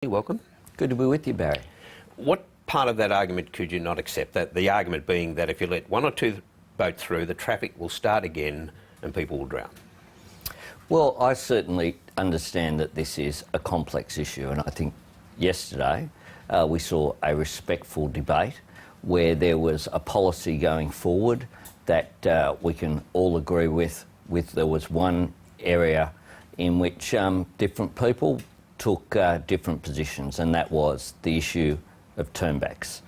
Welcome. Good to be with you, Barry. What part of that argument could you not accept? That the argument being that if you let one or two boats through, the traffic will start again and people will drown. Well, I certainly understand that this is a complex issue, and I think yesterday we saw a respectful debate where there was a policy going forward that we can all agree with. There was one area in which different people took different positions, and that was the issue of turnbacks.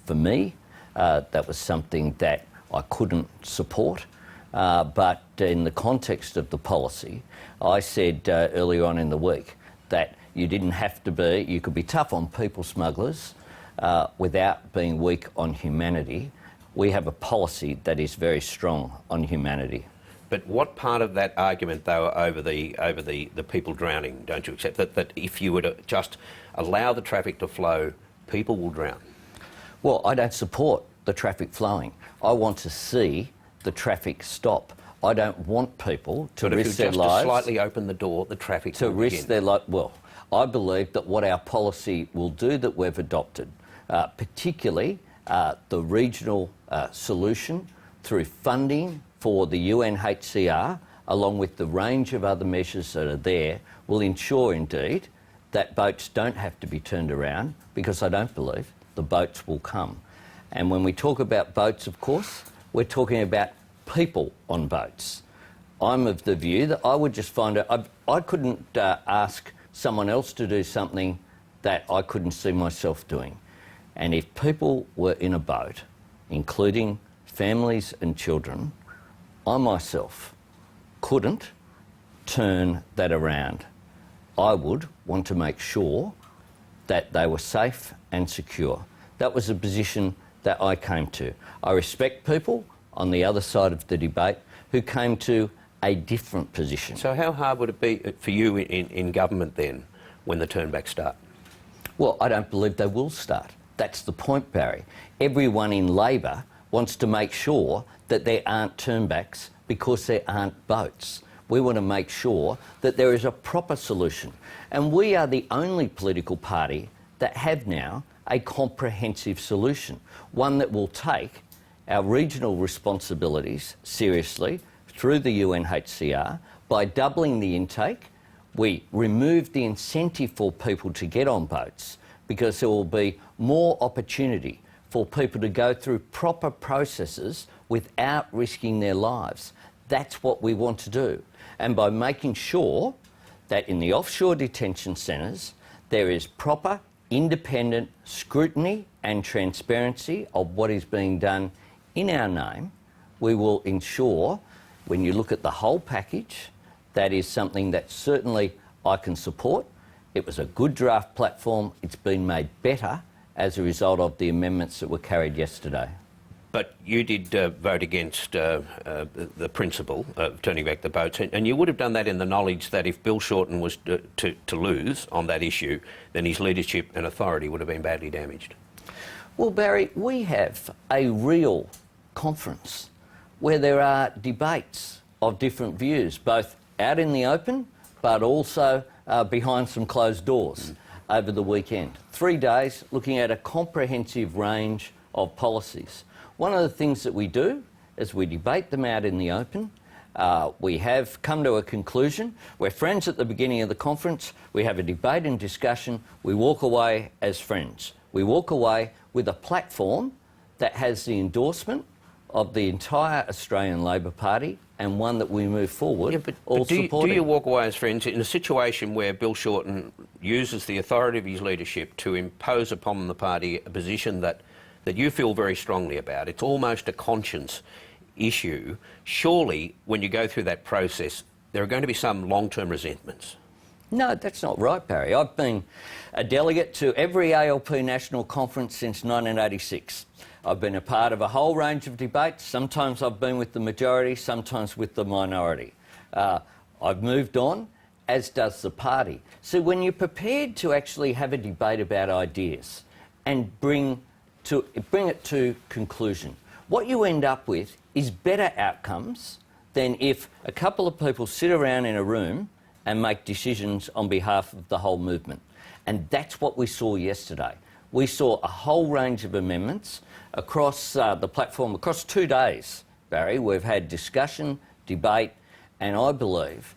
For me, that was something that I couldn't support, but in the context of the policy, I said earlier on in the week that you didn't have to be, you could be tough on people smugglers without being weak on humanity. We have a policy that is very strong on humanity. But what part of that argument, though, over the people drowning, don't you accept? That if you were to just allow the traffic to flow, people will drown? Well, I don't support the traffic flowing. I want to see the traffic stop. I don't want people to risk their lives. But if you just slightly open the door, the traffic will begin. To risk their life. Well, I believe that what our policy will do that we've adopted, particularly the regional solution through funding for the UNHCR, along with the range of other measures that are there, will ensure indeed that boats don't have to be turned around, because I don't believe the boats will come. And when we talk about boats, of course, we're talking about people on boats. I'm of the view that I would just find it, I couldn't ask someone else to do something that I couldn't see myself doing. And if people were in a boat, including families and children, I myself couldn't turn that around. I would want to make sure that they were safe and secure. That was a position that I came to. I respect people on the other side of the debate who came to a different position. So how hard would it be for you in government then when the turnbacks start? Well, I don't believe they will start. That's the point, Barry. Everyone in Labor wants to make sure that there aren't turnbacks because there aren't boats. We want to make sure that there is a proper solution. And we are the only political party that have now a comprehensive solution, one that will take our regional responsibilities seriously through the UNHCR. By doubling the intake, we remove the incentive for people to get on boats, because there will be more opportunity for people to go through proper processes without risking their lives. That's what we want to do. And by making sure that in the offshore detention centres there is proper independent scrutiny and transparency of what is being done in our name, we will ensure, when you look at the whole package, that is something that certainly I can support. It was a good draft platform. It's been made better as a result of the amendments that were carried yesterday. But you did vote against the principle of turning back the boats, and you would have done that in the knowledge that if Bill Shorten was to lose on that issue, then his leadership and authority would have been badly damaged. Well, Barry, we have a real conference where there are debates of different views, both out in the open but also behind some closed doors over the weekend. 3 days looking at a comprehensive range of policies. One of the things that we do is we debate them out in the open. We have come to a conclusion. We're friends at the beginning of the conference. We have a debate and discussion. We walk away as friends. We walk away with a platform that has the endorsement of the entire Australian Labor Party, and one that we move forward all supporting. Do you walk away as friends in a situation where Bill Shorten uses the authority of his leadership to impose upon the party a position that you feel very strongly about? It's almost a conscience issue. Surely, when you go through that process, there are going to be some long-term resentments. No, that's not right, Barry. I've been a delegate to every ALP national conference since 1986. I've been a part of a whole range of debates. Sometimes I've been with the majority, sometimes with the minority. I've moved on, as does the party. So when you're prepared to actually have a debate about ideas and bring it to conclusion, what you end up with is better outcomes than if a couple of people sit around in a room and make decisions on behalf of the whole movement. And that's what we saw yesterday. We saw a whole range of amendments across the platform, across 2 days, Barry. We've had discussion, debate, and I believe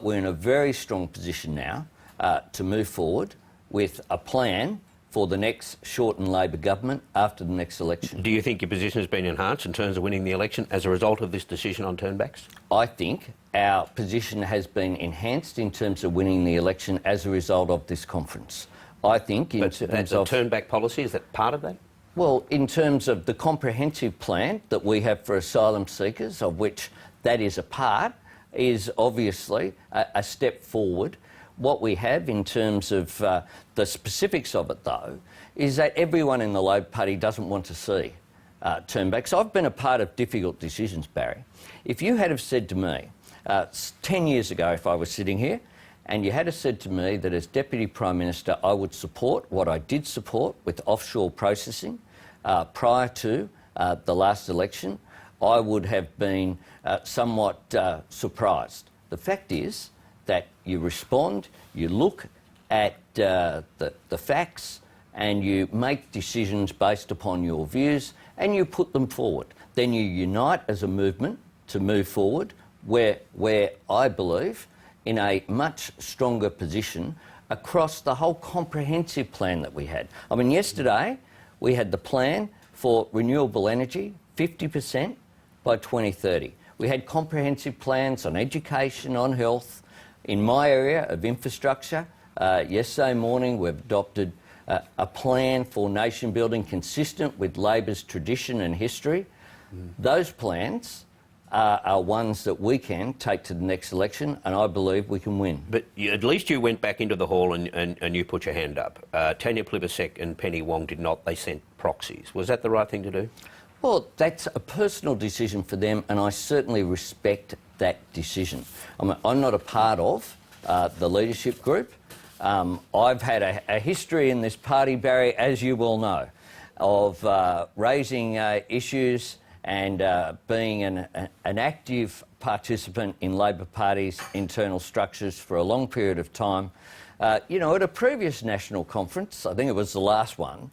we're in a very strong position now to move forward with a plan for the next shortened Labor government after the next election. Do you think your position has been enhanced in terms of winning the election as a result of this decision on turnbacks? I think our position has been enhanced in terms of winning the election as a result of this conference. I think in terms of... turnback policy, is that part of that? Well, in terms of the comprehensive plan that we have for asylum seekers, of which that is a part, is obviously a step forward. What we have in terms of the specifics of it, though, is that everyone in the Labor Party doesn't want to see turnbacks. I've been a part of difficult decisions, Barry. If you had have said to me 10 years ago, if I was sitting here, and you had have said to me that as Deputy Prime Minister I would support what I did support with offshore processing prior to the last election, I would have been somewhat surprised. The fact is that you respond, you look at the facts, and you make decisions based upon your views, and you put them forward. Then you unite as a movement to move forward, where I believe in a much stronger position across the whole comprehensive plan that we had. I mean, yesterday we had the plan for renewable energy, 50% by 2030. We had comprehensive plans on education, on health. In my area of infrastructure, yesterday morning we've adopted a plan for nation building consistent with Labor's tradition and history. Those plans are ones that we can take to the next election, and I believe we can win. But at least you went back into the hall and you put your hand up. Tanya Plibersek and Penny Wong did not. They sent proxies. Was that the right thing to do? Well, that's a personal decision for them, and I certainly respect that decision. I'm not a part of the leadership group. I've had a history in this party, Barry, as you well know, of raising issues and being an active participant in Labor Party's internal structures for a long period of time. You know, at a previous national conference, I think it was the last one,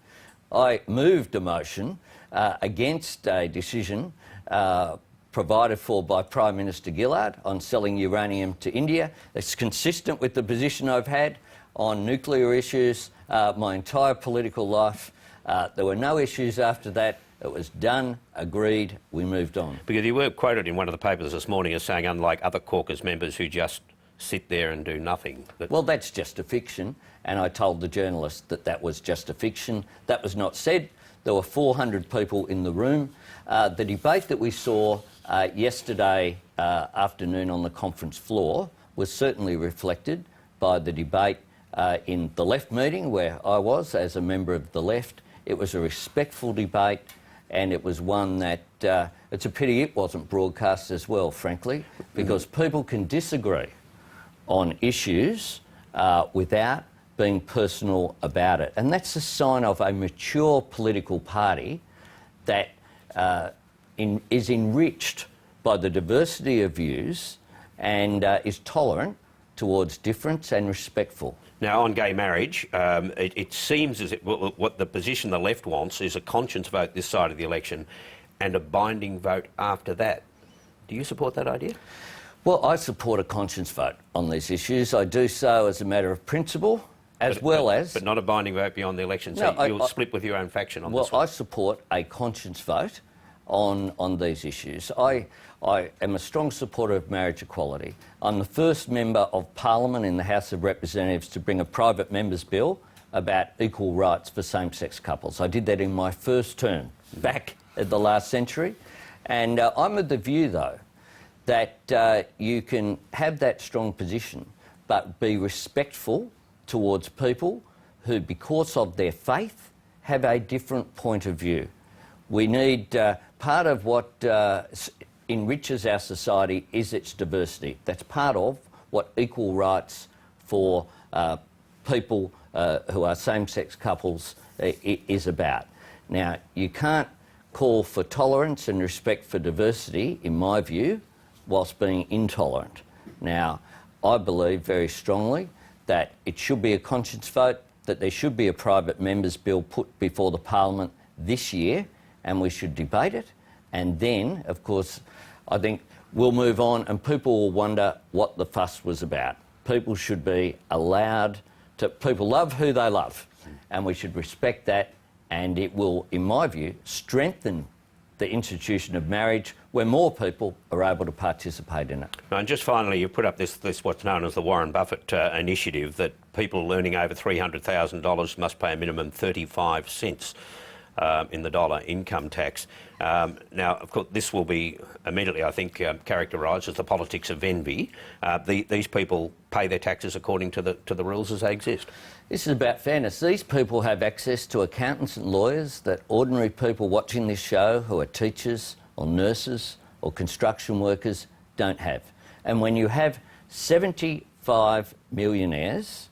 I moved a motion against a decision provided for by Prime Minister Gillard on selling uranium to India. It's consistent with the position I've had on nuclear issues my entire political life. There were no issues after that. It was done, agreed, we moved on. Because you were quoted in one of the papers this morning as saying, unlike other caucus members who just sit there and do nothing. Well, that's just a fiction, and I told the journalist that that was just a fiction. That was not said. There were 400 people in the room. The debate that we saw yesterday afternoon on the conference floor was certainly reflected by the debate in the Left meeting where I was as a member of the Left. It was a respectful debate, and it was one that it's a pity it wasn't broadcast as well, frankly, because people can disagree on issues without being personal about it. And that's a sign of a mature political party that is enriched by the diversity of views and is tolerant towards difference and respectful. Now, on gay marriage, it seems as if what the position the Left wants is a conscience vote this side of the election and a binding vote after that. Do you support that idea? Well, I support a conscience vote on these issues. I do so as a matter of principle, as well as... But not a binding vote beyond the election, so you'll split with your own faction on this one. Well, I support a conscience vote on these issues. I am a strong supporter of marriage equality. I'm the first member of Parliament in the House of Representatives to bring a private member's bill about equal rights for same-sex couples. I did that in my first term back at the last century. And I'm of the view, though, that you can have that strong position but be respectful towards people who, because of their faith, have a different point of view. We need... part of what enriches our society is its diversity. That's part of what equal rights for people who are same-sex couples is about. Now, you can't call for tolerance and respect for diversity, in my view, whilst being intolerant. Now, I believe very strongly that it should be a conscience vote. that there should be a private members bill put before the Parliament this year, and we should debate it. And then, of course, I think we'll move on and people will wonder what the fuss was about. People should be allowed to... People love who they love, and we should respect that, and it will, in my view, strengthen the institution of marriage where more people are able to participate in it. And just finally, you put up this what's known as the Warren Buffett initiative, that people earning over $300,000 must pay a minimum 35 cents in the dollar income tax. Now, of course, this will be immediately, I think, characterised as the politics of envy. These people pay their taxes according to the rules as they exist. This is about fairness. These people have access to accountants and lawyers that ordinary people watching this show who are teachers or nurses or construction workers don't have. And when you have 75 millionaires,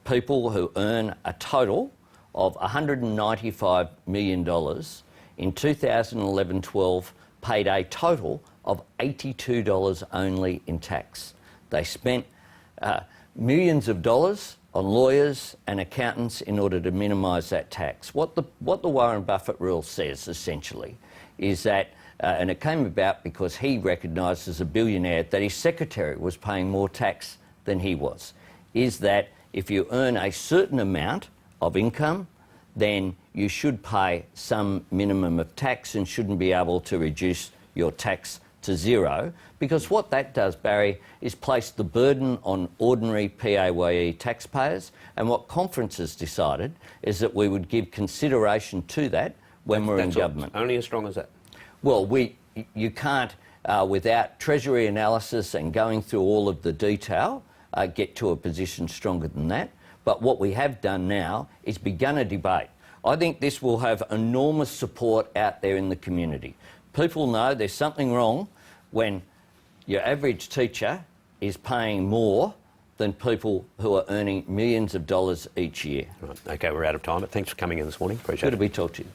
people who earn a total of $195 million in 2011-12 paid a total of $82 only in tax. They spent millions of dollars on lawyers and accountants in order to minimise that tax. What the Warren Buffett rule says, essentially, is that, and it came about because he recognised as a billionaire that his secretary was paying more tax than he was, is that if you earn a certain amount of income, then you should pay some minimum of tax and shouldn't be able to reduce your tax to zero, because what that does, Barry, is place the burden on ordinary PAYE taxpayers, and what conference has decided is that we would give consideration to that when we're in government. Only as strong as that? Well, you can't, without Treasury analysis and going through all of the detail, get to a position stronger than that. But what we have done now is begun a debate. I think this will have enormous support out there in the community. People know there's something wrong when your average teacher is paying more than people who are earning millions of dollars each year. Right. OK, we're out of time, but thanks for coming in this morning. Appreciate it. Good to be talked to you.